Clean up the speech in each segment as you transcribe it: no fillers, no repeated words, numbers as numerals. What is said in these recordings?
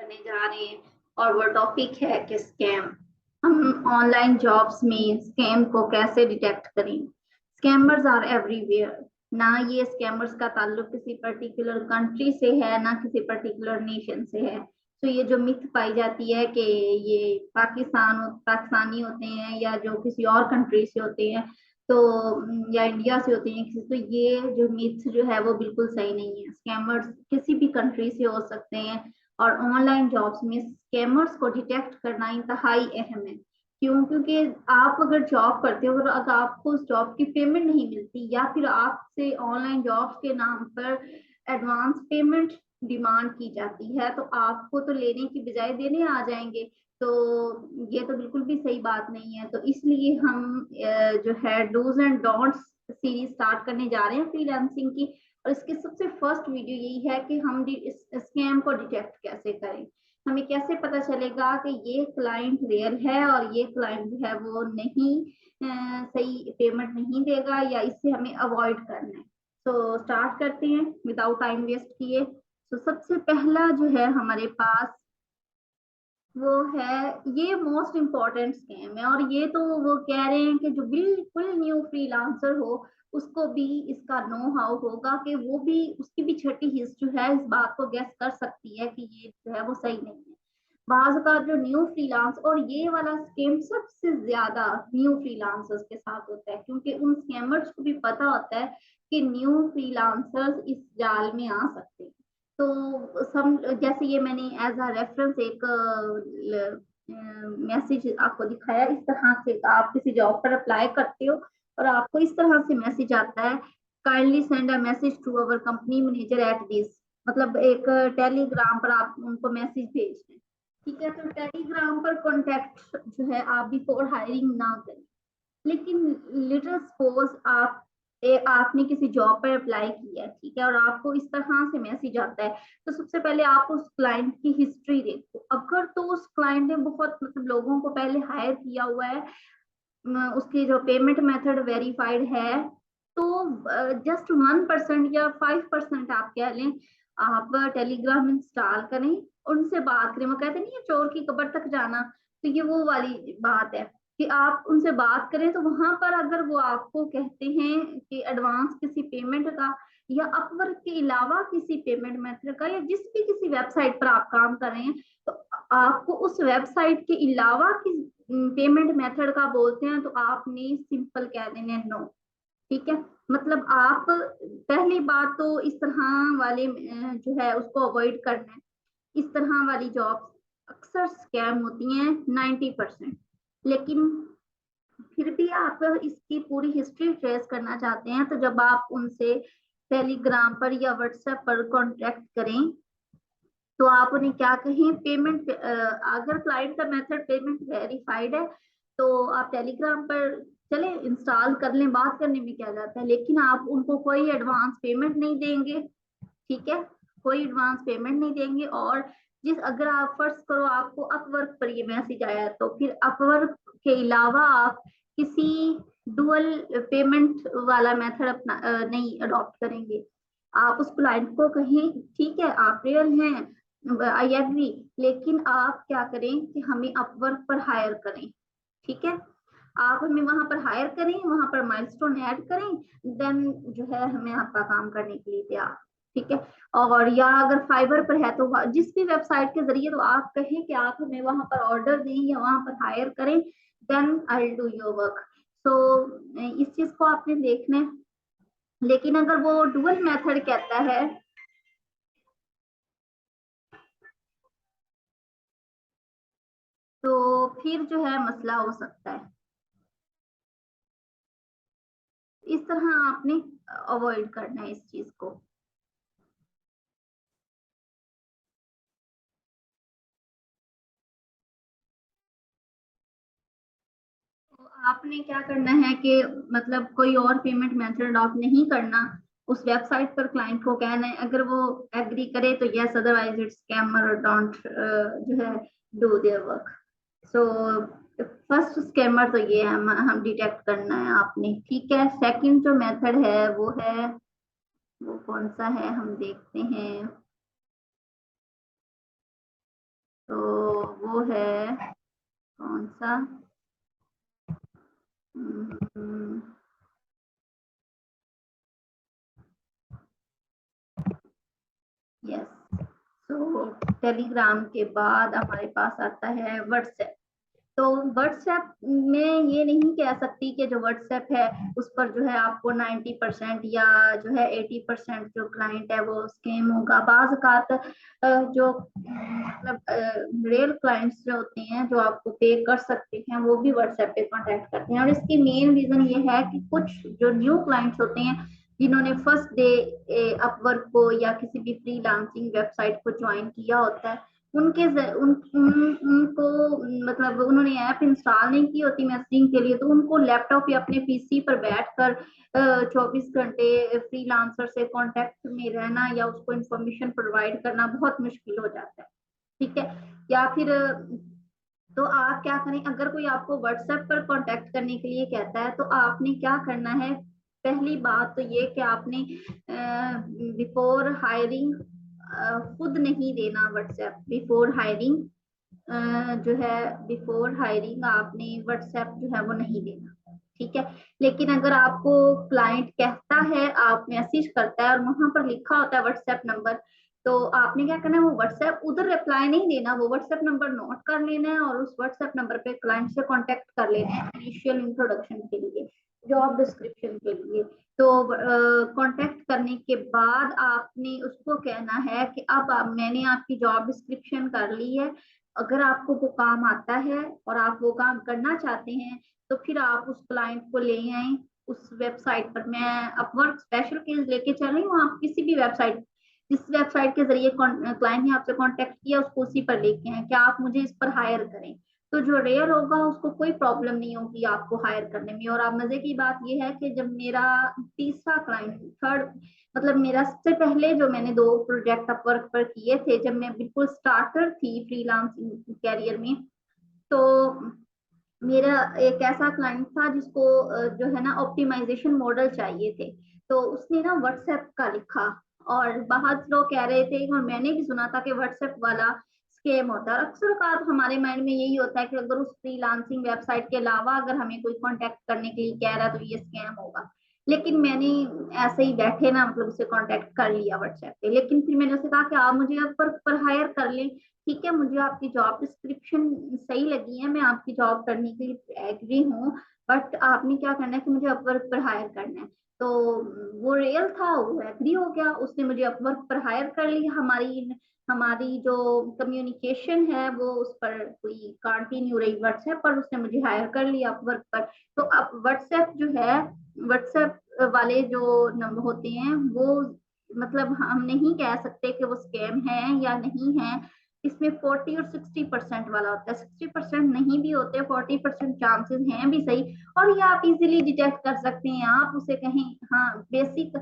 करने जा रहे हैं और वो टॉपिक है कि स्कैम। हम ऑनलाइन जॉब्स में स्कैम को कैसे डिटेक्ट करें। Scammers are everywhere. ना ये स्कैमर्स का ताल्लुक किसी पर्टिकुलर कंट्री से है, ना किसी पर्टिकुलर नेशन से है। तो ये जो मिथ पाई जाती है कि ये पाकिस्तानी होते हैं या जो किसी और कंट्री से होते हैं, तो या इंडिया से होते हैं किसी, तो ये जो मिथ जो है वो बिल्कुल सही नहीं है। स्कैमर्स किसी भी कंट्री से हो सकते हैं और ऑनलाइन जॉब्स में स्कैमर्स को डिटेक्ट करना इंतहाई अहम है। क्यों? क्योंकि आप अगर जॉब करते हो और अगर आपको उस जॉब की पेमेंट नहीं मिलती या फिर आपसे ऑनलाइन जॉब्स के नाम पर एडवांस पेमेंट डिमांड की जाती है, तो आपको तो लेने की बजाय देने आ जाएंगे। तो ये तो बिल्कुल भी सही बात नहीं है। तो इसलिए हम जो है dos and don'ts series start करने जा रहे हैं फ्रीलांसिंग की। और इसकी सबसे फर्स्ट वीडियो यही है कि हम इस स्कैम को डिटेक्ट कैसे करें। हमें कैसे पता चलेगा कि ये क्लाइंट रियल है और ये क्लाइंट जो है वो नहीं सही पेमेंट नहीं देगा या इससे हमें अवॉइड करना है। तो स्टार्ट करते हैं विदाउट टाइम वेस्ट किए। तो सबसे पहला जो है हमारे पास वो है, ये मोस्ट इम्पोर्टेंट स्कैम है और ये तो वो कह रहे हैं कि जो बिल्कुल न्यू फ्रीलांसर हो उसको भी इसका नो हाउ होगा, कि वो भी उसकी भी छठी हिस्स जो है इस बात को गेस कर सकती है कि ये जो है वो सही नहीं है। बाज का जो न्यू फ्रीलांस, और ये वाला स्कैम सबसे ज्यादा न्यू फ्रीलांसर्स के साथ होता है, क्योंकि उन स्कैमर्स को भी पता होता है कि न्यू फ्रीलांसर्स इस जाल में आ सकते हैं। तो सम जैसे ये मैंने एज अ रेफरेंस एक मैसेज आपको दिखाया। इस तरह से आप किसी जॉब पर अप्लाई करते हो और आपको इस तरह से मैसेज आता है, kindly send a message to our company manager at this. मतलब एक टेलीग्राम पर आप उनको मैसेज भेज रहे हैं। ठीक है, तो टेलीग्राम पर कॉन्टेक्ट जो है आप बिफोर हायरिंग ना करें। लेकिन लिटिल सपोज आपने किसी जॉब पर अप्लाई किया है, ठीक है, और आपको इस तरह से मैसेज आता है, तो सबसे पहले आप उस क्लाइंट की हिस्ट्री देखो। अगर तो उस क्लाइंट ने बहुत मतलब लोगों को पहले हायर किया हुआ है, उसकी जो पेमेंट मेथड वेरीफाइड है, तो जस्ट 1% या 5% आप कह लें, आप टेलीग्राम इंस्टॉल करें, उनसे बात करें। वो कहते नहीं है चोर की कब्र तक जाना, तो ये वो वाली बात है कि आप उनसे बात करें। तो वहां पर अगर वो आपको कहते हैं कि एडवांस किसी पेमेंट का या अपवर्क के अलावा किसी पेमेंट मेथड का या जिस भी किसी वेबसाइट पर आप काम कर रहे हैं, तो आपको उस वेबसाइट के अलावा किस पेमेंट मेथड का बोलते हैं, तो आपने सिंपल कह देना नो। ठीक है, मतलब आप पहली बात तो इस तरह वाले जो है उसको अवॉइड करना है। इस तरह वाली जॉब अक्सर स्कैम होती हैं 90%। लेकिन फिर भी आप इसकी पूरी हिस्ट्री ट्रेस करना चाहते हैं, तो जब आप उनसे टेलीग्राम पर या व्हाट्सएप पर कांटेक्ट करें, तो आप उन्हें क्या कहें, पेमेंट अगर क्लाइंट का मेथड पेमेंट वेरीफाइड है तो आप टेलीग्राम पर चले इंस्टॉल कर लें, बात करने में क्या जाता है, लेकिन आप उनको कोई एडवांस पेमेंट नहीं देंगे। ठीक है, कोई एडवांस पेमेंट नहीं देंगे। और जिस अगर आप फर्स्ट करो आपको अपवर्क पर ये मैसेज आया, तो फिर अपवर्क के अलावा आप किसी डुअल पेमेंट वाला मेथड अपना नहीं अडॉप्ट करेंगे। आप उस क्लाइंट को कहें ठीक है आप रियल हैं, आई एग्री, लेकिन आप क्या करें कि हमें अपवर्क पर हायर करें। ठीक है, आप हमें वहां पर हायर करें, वहां पर माइलस्टोन ऐड करें, देन जो है हमें आपका काम करने के लिए तैयार। ठीक है, और या अगर फाइबर पर है तो जिस भी वेबसाइट के जरिए, तो आप कहें कि आप हमें वहां पर ऑर्डर दें या वहां पर हायर करें, then I will do your work. तो इस चीज को आपने देखना है। लेकिन अगर वो डुअल मेथड कहता है, तो फिर जो है मसला हो सकता है। इस तरह आपने अवॉइड करना है इस चीज को। तो आपने क्या करना है कि मतलब कोई और पेमेंट मेथड अडॉप्ट नहीं करना। उस वेबसाइट पर क्लाइंट को कहना है, अगर वो एग्री करे तो yes, otherwise it's scammer, don't जो है do their work. So first scammer तो ये हम डिटेक्ट करना है आपने। ठीक है, सेकंड जो मेथड है वो है, वो कौन सा है हम देखते हैं। तो वो है कौन सा, यस। तो टेलीग्राम के बाद हमारे पास आता है व्हाट्सएप। तो व्हाट्सएप में ये नहीं कह सकती कि जो व्हाट्सएप है उस पर जो है आपको 90% या जो है 80% जो क्लाइंट है वो स्कैम होगा। बाज औकात जो मतलब रियल क्लाइंट्स जो होते हैं जो आपको पे कर सकते हैं वो भी व्हाट्सएप पे कांटेक्ट करते हैं। और इसकी मेन रीजन ये है कि कुछ जो न्यू क्लाइंट्स होते हैं जिन्होंने फर्स्ट डे अपवर्क को या किसी भी फ्रीलांसिंग वेबसाइट को ज्वाइन किया होता है उनके उनको मतलब उन्होंने ऐप इंस्टॉल नहीं की होती मैसेजिंग के लिए, तो उनको लैपटॉप या अपने पीसी पर बैठकर 24 घंटे फ्रीलांसर से कांटेक्ट में रहना या उसको इंफॉर्मेशन प्रोवाइड करना बहुत मुश्किल हो जाता है। ठीक है। या फिर तो आप क्या करें, अगर कोई आपको व्हाट्सएप पर कांटेक्ट करने के लिए कहता है तो आपने क्या करना है। पहली बात तो ये कि आपने बिफोर हायरिंग खुद नहीं देना व्हाट्सएप। बिफोर हायरिंग जो है बिफोर हायरिंग आपने व्हाट्सएप जो है वो नहीं देना। ठीक है। लेकिन अगर आपको क्लाइंट कहता है, आप मैसेज करता है और वहां पर लिखा होता है व्हाट्सएप नंबर, तो आपने क्या करना है, वो व्हाट्सएप उधर रिप्लाई नहीं देना, वो व्हाट्सएप नंबर नोट कर लेना है और उस व्हाट्सएप नंबर पे क्लाइंट से कांटेक्ट कर लेना है इनिशियल इंट्रोडक्शन के लिए, जॉब डिस्क्रिप्शन के लिए। तो कांटेक्ट करने के बाद आपने उसको कहना है कि अब मैंने आपकी जॉब डिस्क्रिप्शन कर ली है, अगर आपको वो काम आता है और आप वो काम करना चाहते हैं तो फिर आप उस क्लाइंट को ले आए उस वेबसाइट पर। मैं अपवर्क स्पेशल केस लेके चल रही हूँ, आप किसी भी वेबसाइट, जिस वेबसाइट के जरिए क्लाइंट ने आपसे कांटेक्ट किया उसको उसी पर लेके आए, क्या आप मुझे इस पर हायर करें। तो जो रेयर होगा उसको कोई प्रॉब्लम नहीं होगी आपको हायर करने में। और आप मजे की बात यह है कि जब मेरा तीसरा क्लाइंट, थर्ड, मतलब मेरा सबसे पहले जो मैंने 2 प्रोजेक्ट अपवर्क पर किए थे जब मैं बिल्कुल स्टार्टर थी फ्रीलांसिंग कैरियर में, तो मेरा एक ऐसा क्लाइंट था जिसको जो है ना ऑप्टिमाइजेशन मॉडल चाहिए थे, तो उसने ना व्हाट्सएप का लिखा। और बहुत लोग कह रहे थे और मैंने भी सुना था कि व्हाट्सएप वाला स्कैम होता है। और अक्सर बात हमारे माइंड में यही होता है कि अगर उस फ्रीलांसिंग वेबसाइट के अलावा अगर हमें कोई कांटेक्ट करने के लिए कह रहा है तो ये स्कैम होगा। लेकिन मैंने ऐसे ही बैठे ना मतलब उसे कांटेक्ट कर लिया व्हाट्सएप पे। लेकिन फिर मैंने उसे कहा कि आप मुझे अब पर हायर कर लें, ठीक है, मुझे आपकी जॉब डिस्क्रिप्शन सही लगी है, मैं आपकी जॉब करने के लिए एग्री हूँ, बट आपने क्या करना है कि मुझे अपवर्क पर हायर करना है। तो वो रियल था, वो एग्री हो गया, उसने मुझे अपवर्क पर हायर कर लिया। हमारी हमारी जो कम्युनिकेशन है वो उस पर कोई कंटिन्यू रही व्हाट्सएप पर, उसने मुझे हायर कर लिया अपवर्क पर। तो अब व्हाट्सएप जो है, व्हाट्सएप वाले जो नंबर होते हैं वो मतलब हम नहीं कह सकते कि वो स्कैम है या नहीं है। इसमें 40 और 60% वाला होता है, 60% नहीं भी होते, 40% चांसेस हैं भी सही। और ये आप इजीली डिटेक्ट कर सकते हैं। आप उसे कहें, हाँ बेसिक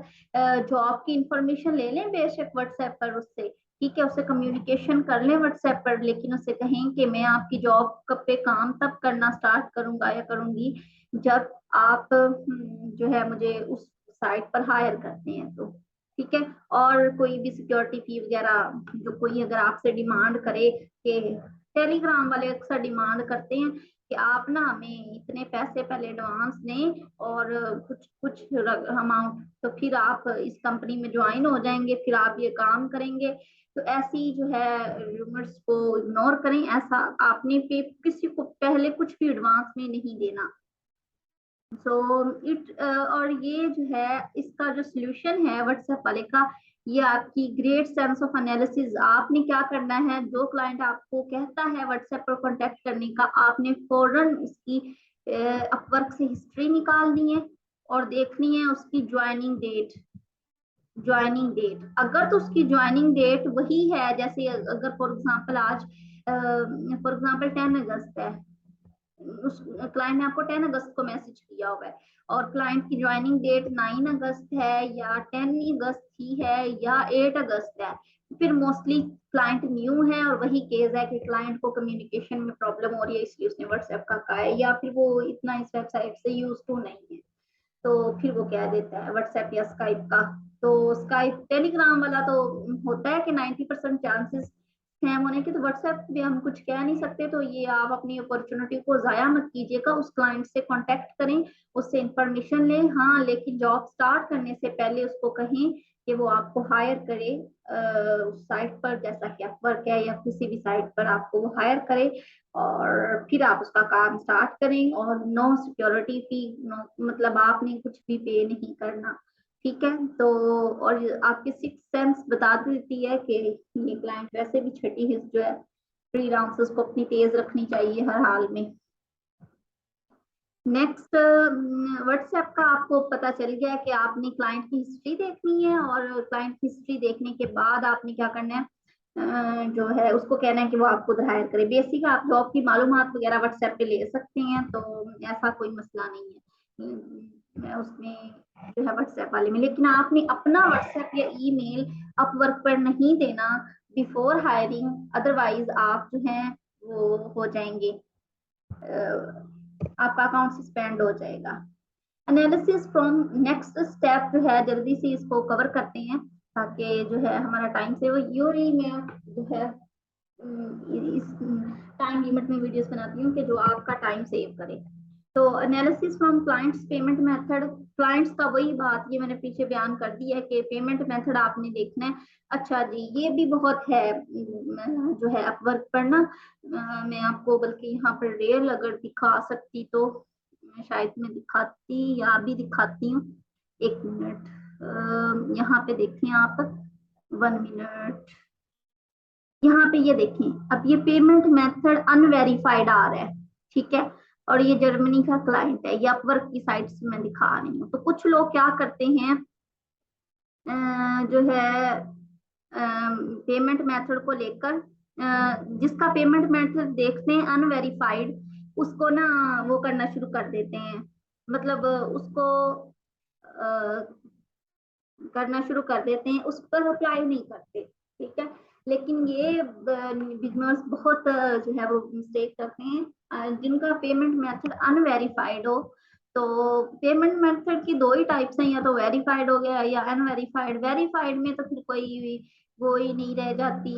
जॉब की इंफॉर्मेशन ले लें बेशक व्हाट्सएप पर उससे, ठीक है, उससे कम्युनिकेशन कर लें व्हाट्सएप पर, लेकिन उससे कहें कि मैं आपकी जॉब पे काम तब करना स्टार्ट करूंगा या करूंगी जब आप जो है मुझे उस साइट पर हायर करते हैं तो, ठीक है। और कोई भी सिक्योरिटी फी वगैरह जो कोई अगर आपसे डिमांड करे, कि टेलीग्राम वाले अक्सर डिमांड करते हैं कि आप ना हमें इतने पैसे पहले एडवांस दें और कुछ कुछ अमाउंट, तो फिर आप इस कंपनी में ज्वाइन हो जाएंगे, फिर आप ये काम करेंगे। तो ऐसी जो है रूमर्स को इग्नोर करें, ऐसा आपने पे किसी को पहले कुछ भी एडवांस में नहीं देना। सो इट और ये जो है इसका जो सोल्यूशन है व्हाट्सएप वाले का, ये आपकी ग्रेट सेंस ऑफ एनालिसिस। आपने क्या करना है, जो क्लाइंट आपको कहता है व्हाट्सएप पर कांटेक्ट करने का, आपने फौरन उसकी अपवर्क से हिस्ट्री निकालनी है और देखनी है उसकी ज्वाइनिंग डेट। ज्वाइनिंग डेट अगर तो उसकी ज्वाइनिंग डेट वही है, जैसे अगर फॉर एग्जांपल आज फॉर एग्जांपल 10 अगस्त है, उस क्लाइंट ने आपको 10 अगस्त को मैसेज किया हुआ है और क्लाइंट की ज्वाइनिंग डेट 9 अगस्त है या 10 अगस्त ही है या 8 अगस्त है, फिर मोस्टली क्लाइंट न्यू है और वही केस है कि क्लाइंट को कम्युनिकेशन में प्रॉब्लम हो रही है इसलिए उसने व्हाट्सएप का कहा है, या फिर वो इतना इस वेबसाइट से यूज टू नहीं है, तो फिर वो कह देता है व्हाट्सएप या स्काइप का। तो स्काइप टेलीग्राम वाला तो होता है कि 90% चांसेस स्कैम होने की, तो व्हाट्सएप पे हम कुछ कह नहीं सकते। तो ये आप अपनी अपॉर्चुनिटी को जाया मत कीजिएगा, उस क्लाइंट से कांटेक्ट करें, उससे इंफॉर्मेशन लें। हाँ, लेकिन जॉब स्टार्ट करने से पहले उसको कहें कि वो आपको हायर करे उस साइट पर, जैसा कि अपवर्क है या किसी भी साइट पर आपको वो हायर करे, और फिर आप उसका काम स्टार्ट करें। और नो सिक्योरिटी फी, नो मतलब आपने कुछ भी पे नहीं करना, ठीक है। तो और आपकी सिक्स सेंस बता देती है कि ये क्लाइंट वैसे भी छठी हिस्स जो है फ्रीलांसर्स को अपनी तेज रखनी चाहिए हर हाल में। नेक्स्ट, व्हाट्सएप का आपको पता चल गया कि आपने क्लाइंट की हिस्ट्री देखनी है, और क्लाइंट की हिस्ट्री देखने के बाद आपने क्या करना है, जो है उसको कहना है कि वो आपको उधर हायर करे। बेसिक आप जॉब की मालूमात वगैरह व्हाट्सएप पे ले सकते हैं, तो ऐसा कोई मसला नहीं है उसमें जो है व्हाट्सएप वाले में। लेकिन आपने अपना व्हाट्सएप या ईमेल अपवर्क पर नहीं देना बिफोर हायरिंग, अदरवाइज आप जो है वो हो जाएंगे, आपका अकाउंट सस्पेंड हो जाएगा। एनालिसिस फ्रॉम नेक्स्ट स्टेप जो है जल्दी से इसको कवर करते हैं ताकि जो है हमारा टाइम सेव हो। यूरी में जो है इस टाइम लिमिट में वीडियोस बनाती हूँ कि जो आपका टाइम सेव करे। तो analysis from clients payment method, clients का वही बात ये मैंने पीछे बयान कर दी है कि पेमेंट मेथड आपने देखना है। अच्छा जी, ये भी बहुत है जो है अपवर्क पर ना, मैं आपको बल्कि यहाँ पर रेल अगर दिखा सकती तो शायद मैं दिखाती या भी दिखाती हूँ। एक मिनट, यहाँ पे देखें आप, 1 मिनट, यहाँ पे ये देखें, अब ये पेमेंट मेथड अनवेरिफाइड आ रहा है, ठीक है। और ये जर्मनी का क्लाइंट है, ये अपवर्क की साइट से मैं दिखा रही हूँ। तो कुछ लोग क्या करते हैं, जो है पेमेंट मेथड को लेकर, जिसका पेमेंट मेथड देखते हैं अनवेरिफाइड, उसको ना वो करना शुरू कर देते हैं, मतलब उसको करना शुरू कर देते हैं, उस पर अप्लाई नहीं करते, ठीक है। लेकिन ये बिगनर्स बहुत जो है वो मिस्टेक करते हैं, जिनका पेमेंट मेथड अनवेरिफाइड हो। तो पेमेंट मेथड की दो ही टाइप्स हैं, या तो वेरीफाइड हो गया या अनवेरिफाइड। वेरीफाइड में तो फिर कोई वो ही नहीं रह जाती,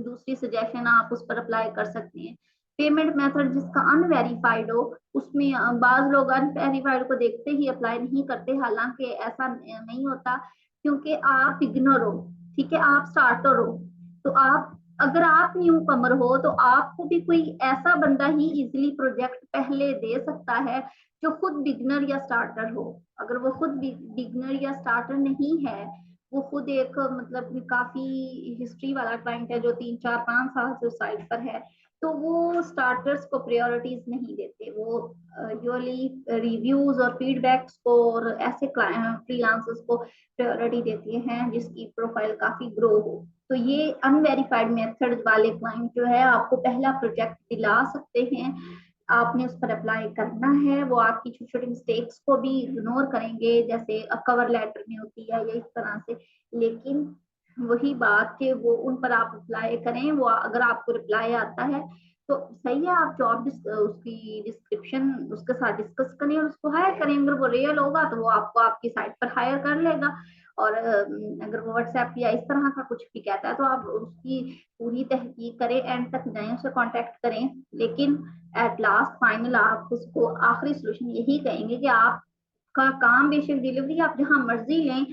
दूसरी सजेशन आप उस पर अप्लाई कर सकते हैं। पेमेंट मेथड जिसका अनवेरिफाइड हो, उसमें बाज लोग अनवेरिफाइड को देखते ही अप्लाई नहीं करते, हालांकि ऐसा नहीं होता, क्योंकि आप बिगिनर हो, ठीक है, आप स्टार्टर हो। तो आप, अगर आप न्यू कमर हो तो आपको भी कोई ऐसा बंदा ही इजीली प्रोजेक्ट पहले दे सकता है जो खुद बिगिनर या स्टार्टर हो। अगर वो खुद बिगिनर या स्टार्टर नहीं है, वो खुद एक मतलब काफी हिस्ट्री वाला क्लाइंट है जो 3 4 5 साल से साइट पर है, तो वो स्टार्टर्स को प्रायोरिटीज नहीं देते, वो यूजली रिव्यूज और फीडबैक्स को और ऐसे फ्रीलांसर्स को प्रायोरिटी देते हैं जिसकी प्रोफाइल काफी ग्रो हो। तो ये अनवेरिफाइड मेथड वाले क्लाइंट जो है आपको पहला प्रोजेक्ट दिला सकते हैं, आपने उस पर अप्लाई करना है। वो आपकी छोटी छोटी मिस्टेक्स को भी इग्नोर करेंगे, जैसे कवर लेटर में होती है या इस तरह से, लेकिन वही बात कि वो उन पर आप अप्लाई करें, वो अगर आपको रिप्लाई आता है तो सही है, आप जॉब उसकी डिस्क्रिप्शन उसके साथ डिस्कस करें और उसको हायर करें। अगर वो रियल होगा तो वो आपको आपकी साइट पर हायर कर लेगा, और अगर वो व्हाट्सएप या इस तरह का कुछ भी कहता है तो आप उसकी पूरी तहकीक करें, एंड तक जाएं, उससे कांटेक्ट करें। लेकिन एट लास्ट फाइनल आप उसको आखिरी सोल्यूशन यही कहेंगे कि आपका काम बेशक डिलीवरी आप जहां मर्जी लें,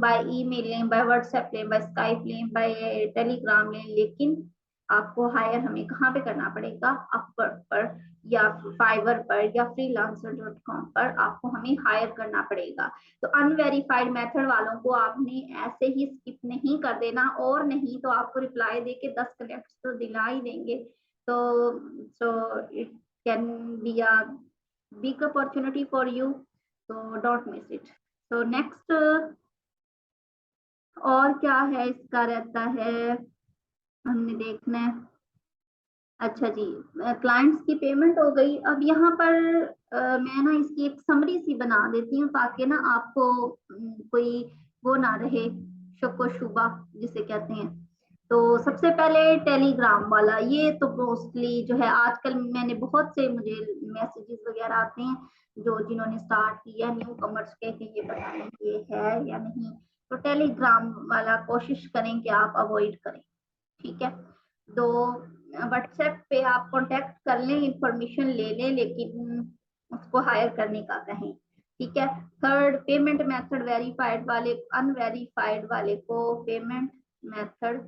बाय ईमेल लें, बाय व्हाट्सएप लें, बाय स्काइप लें, बाय टेलीग्राम लें, लेकिन आपको हायर हमें कहाँ पे करना पड़ेगा, अपवर्क पर या फाइवर पर या freelancer.com पर आपको हमें हायर करना पड़ेगा। तो अनवेरिफाइड मेथड वालों को आपने ऐसे ही स्किप नहीं कर देना, और नहीं तो आपको रिप्लाई देके 10 कनेक्ट तो दिला ही देंगे। तो so it can be a big opportunity for you, so don't miss it. So next, और क्या है इसका रहता है, हमने देखना है। अच्छा जी, क्लाइंट्स की पेमेंट हो गई। अब यहाँ पर मैं ना इसकी एक समरी सी बना देती हूँ ताकि ना आपको कोई वो ना रहे, शक शुबा जिसे कहते हैं। तो सबसे पहले टेलीग्राम वाला, ये तो मोस्टली जो है आजकल मैंने बहुत से मुझे मैसेजेस वगैरह आते हैं जो जिन्होंने स्टार्ट किया न्यू कमर्स के, कि ये पता नहीं ये है या नहीं। तो टेलीग्राम वाला कोशिश करें कि आप अवॉइड करें, ठीक है। तो व्हाट्सएप पे आप कांटेक्ट कर लें, इंफॉर्मेशन ले लें, लेकिन उसको हायर करने का कहें। ठीक है। थर्ड, पेमेंट मेथड वेरीफाइड वाले, अनवेरीफाइड वाले को, पेमेंट मेथड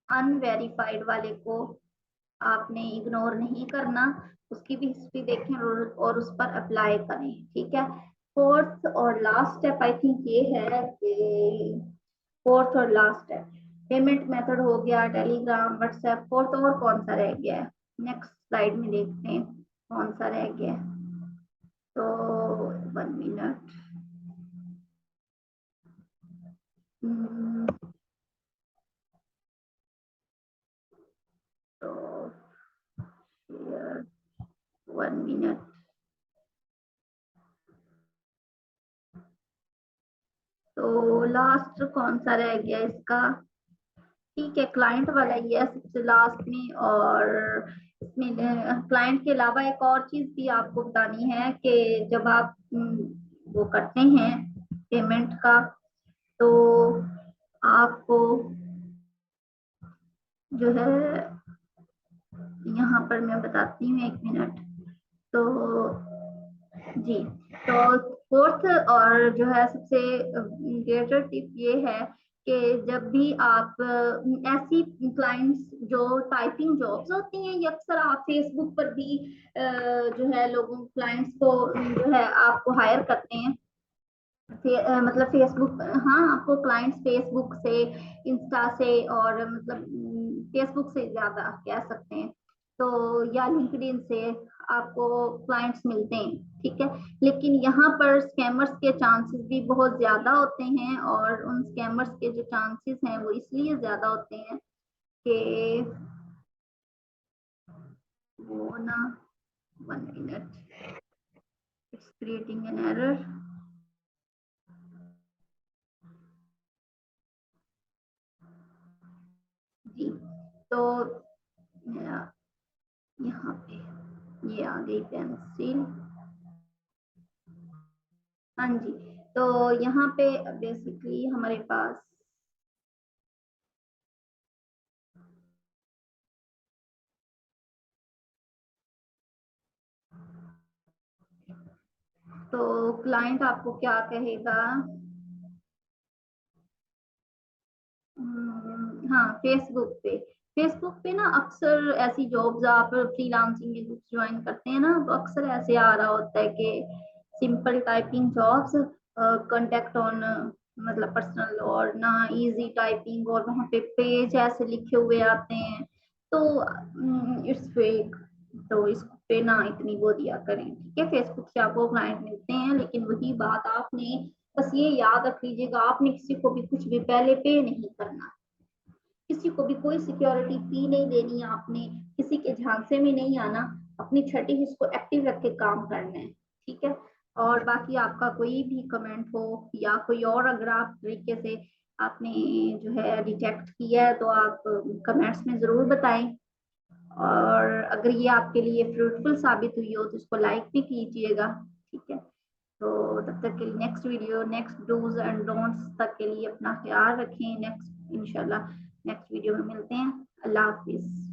अनवेरीफाइड वाले को आपने इग्नोर नहीं करना, उसकी भी हिस्ट्री देखें और उस पर अप्लाई करें। ठीक है। फोर्थ और लास्ट स्टेप आई थिंक ये है कि फोर्थ और लास्ट है, पेमेंट मेथड हो गया टेलीग्राम, व्हाट्सएप, फोर्थ और कौन सा रह गया है, नेक्स्ट स्लाइड में देखते हैं कौन सा रह गया है। तो 1 मिनट। तो 1 मिनट। तो लास्ट कौन सा रह गया इसका? ठीक है, क्लाइंट वाला ही है सबसे लास्ट में। और इसमें क्लाइंट के अलावा एक और चीज भी आपको बतानी है कि जब आप वो करते हैं पेमेंट का, तो आपको जो है, यहाँ पर मैं बताती हूँ, 1 मिनट। तो जी, तो फोर्थ और जो है सबसे ग्रेटर टिप ये है कि जब भी आप ऐसी क्लाइंट्स जो टाइपिंग जॉब्स होती हैं, ये अक्सर आप फेसबुक पर भी जो है लोगों क्लाइंट्स को जो है आपको हायर करते हैं। मतलब फेसबुक, हाँ, आपको क्लाइंट्स फेसबुक से, इंस्टा से, और मतलब फेसबुक से ज्यादा कह सकते हैं, तो या लिंक्डइन से आपको क्लाइंट्स मिलते हैं। ठीक है। लेकिन यहाँ पर स्कैमर्स के चांसेस भी बहुत ज्यादा होते हैं, और उन स्कैमर्स के जो चांसेस हैं वो इसलिए ज्यादा होते हैं कि वो ना, 1 minute, it's creating an error. जी, तो यहाँ पे ये आ गई पेंसिल। हाँ जी। तो यहाँ पे बेसिकली हमारे पास तो क्लाइंट आपको क्या कहेगा? हाँ, फेसबुक पे ना अक्सर ऐसी जॉब्स, आप फ्रीलांसिंग के ग्रुप्स ज्वाइन करते हैं ना, तो अक्सर ऐसे आ रहा होता है कि simple typing jobs, contact on, मतलब पर्सनल, और ना इजी टाइपिंग, और वहाँ पे पेज ऐसे लिखे हुए आते हैं। तो इट्स फेक। तो इस पे ना इतनी वो दिया करें। ठीक है, फेसबुक से आपको क्लाइंट मिलते हैं, लेकिन वही बात आपने, बस ये याद रख लीजिएगा, आपने किसी को भी कुछ भी पहले पे नहीं करना, किसी को भी कोई सिक्योरिटी फी नहीं देनी, आपने किसी के झांसे में नहीं आना, अपनी छठी हिस्स को एक्टिव रख के काम करना है। ठीक है। और बाकी आपका कोई भी कमेंट हो, या कोई और अगर आप तरीके से आपने जो है डिटेक्ट किया है, तो आप कमेंट्स में जरूर बताएं। और अगर ये आपके लिए फ्रूटफुल साबित हुई हो तो इसको लाइक भी कीजिएगा। ठीक है। तो तब तक के लिए next video, next dos and don'ts तक के लिए अपना ख्याल रखें। नेक्स्ट इंशाल्लाह नेक्स्ट वीडियो में मिलते हैं। अल्लाह हाफिज।